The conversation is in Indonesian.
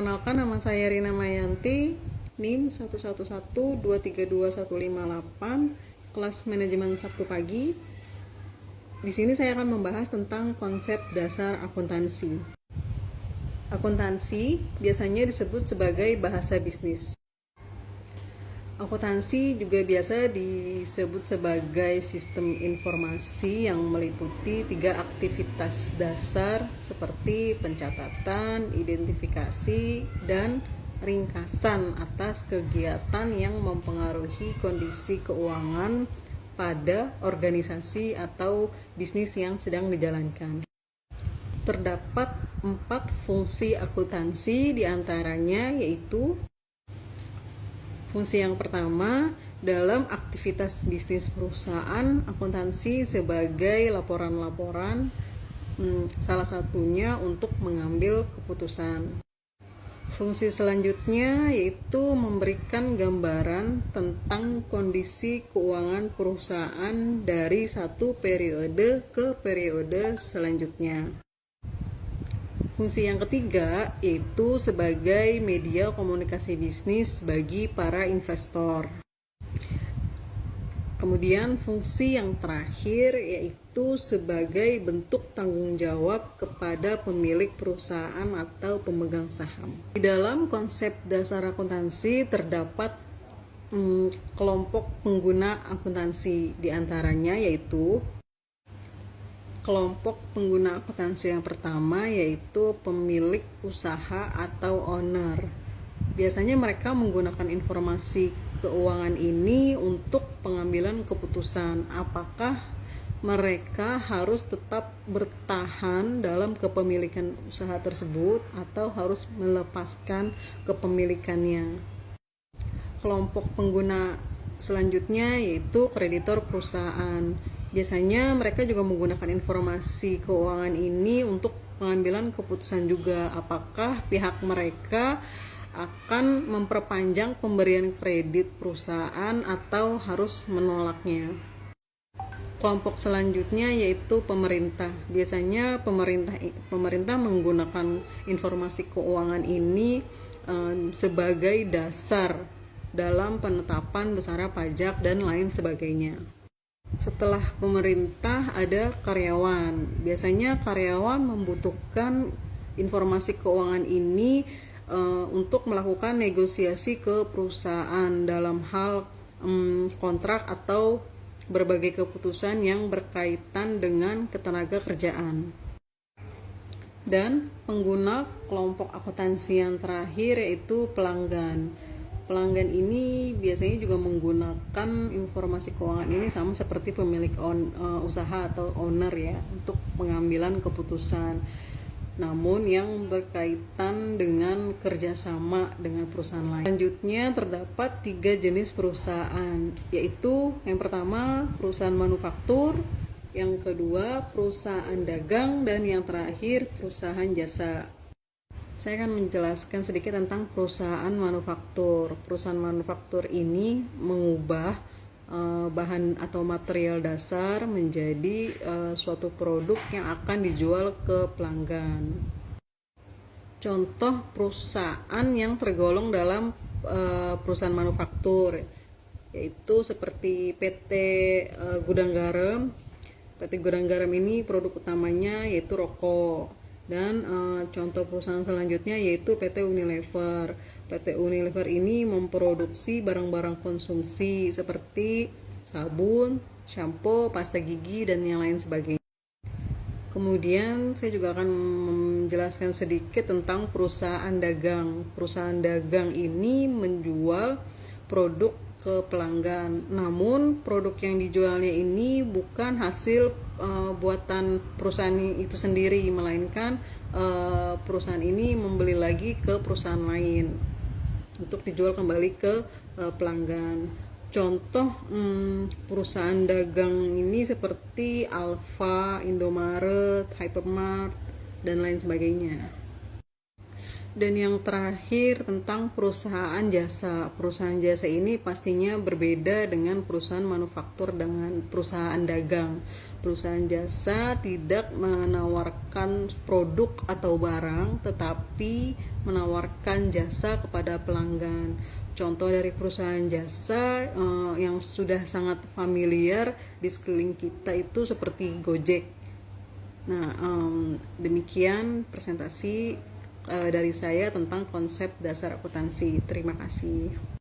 Perkenalkan, nama saya Rina Mayanti, NIM 111232158, kelas manajemen Sabtu pagi. Di sini saya akan membahas tentang konsep dasar akuntansi. Akuntansi biasanya disebut sebagai bahasa bisnis. Akuntansi juga biasa disebut sebagai sistem informasi yang meliputi 3 aktivitas dasar seperti pencatatan, identifikasi, dan ringkasan atas kegiatan yang mempengaruhi kondisi keuangan pada organisasi atau bisnis yang sedang dijalankan. Terdapat 4 fungsi akuntansi, diantaranya yaitu fungsi yang pertama, dalam aktivitas bisnis perusahaan, akuntansi sebagai laporan-laporan, salah satunya untuk mengambil keputusan. Fungsi selanjutnya yaitu memberikan gambaran tentang kondisi keuangan perusahaan dari satu periode ke periode selanjutnya. Fungsi yang ketiga yaitu sebagai media komunikasi bisnis bagi para investor. Kemudian fungsi yang terakhir yaitu sebagai bentuk tanggung jawab kepada pemilik perusahaan atau pemegang saham. Di dalam konsep dasar akuntansi terdapat kelompok pengguna akuntansi, diantaranya yaitu kelompok pengguna akuntansi yang pertama yaitu pemilik usaha atau owner. Biasanya mereka menggunakan informasi keuangan ini untuk pengambilan keputusan apakah mereka harus tetap bertahan dalam kepemilikan usaha tersebut atau harus melepaskan kepemilikannya. Kelompok pengguna selanjutnya yaitu kreditor perusahaan. Biasanya mereka juga menggunakan informasi keuangan ini untuk pengambilan keputusan juga apakah pihak mereka akan memperpanjang pemberian kredit perusahaan atau harus menolaknya. Kelompok selanjutnya yaitu pemerintah. Biasanya pemerintah menggunakan informasi keuangan ini sebagai dasar dalam penetapan besaran pajak dan lain sebagainya. Setelah pemerintah ada karyawan. Biasanya karyawan membutuhkan informasi keuangan ini untuk melakukan negosiasi ke perusahaan dalam hal kontrak atau berbagai keputusan yang berkaitan dengan ketenaga kerjaan. Dan pengguna kelompok akuntansi yang terakhir yaitu pelanggan. Pelanggan ini biasanya juga menggunakan informasi keuangan ini sama seperti pemilik usaha atau owner ya untuk pengambilan keputusan. Namun yang berkaitan dengan kerjasama dengan perusahaan lain. Selanjutnya terdapat 3 jenis perusahaan, yaitu yang pertama perusahaan manufaktur, yang kedua perusahaan dagang, dan yang terakhir perusahaan jasa. Saya akan menjelaskan sedikit tentang perusahaan manufaktur. Perusahaan manufaktur ini mengubah bahan atau material dasar menjadi suatu produk yang akan dijual ke pelanggan. Contoh perusahaan yang tergolong dalam perusahaan manufaktur yaitu seperti PT Gudang Garam. PT Gudang Garam ini produk utamanya yaitu rokok. Dan contoh perusahaan selanjutnya yaitu PT Unilever. PT Unilever ini memproduksi barang-barang konsumsi seperti sabun, shampoo, pasta gigi, dan yang lain sebagainya. Kemudian saya juga akan menjelaskan sedikit tentang perusahaan dagang. Perusahaan dagang ini menjual produk ke pelanggan. Namun produk yang dijualnya ini bukan hasil buatan perusahaan itu sendiri, melainkan perusahaan ini membeli lagi ke perusahaan lain untuk dijual kembali ke pelanggan. Contoh perusahaan dagang ini seperti Alfa, Indomaret, Hypermart, dan lain sebagainya. Dan yang terakhir tentang perusahaan jasa. Perusahaan jasa ini pastinya berbeda dengan perusahaan manufaktur dengan perusahaan dagang. Perusahaan jasa tidak menawarkan produk atau barang, tetapi menawarkan jasa kepada pelanggan. Contoh dari perusahaan jasa yang sudah sangat familiar di sekeliling kita itu seperti Gojek. Nah, demikian presentasi dari saya tentang konsep dasar akuntansi. Terima kasih.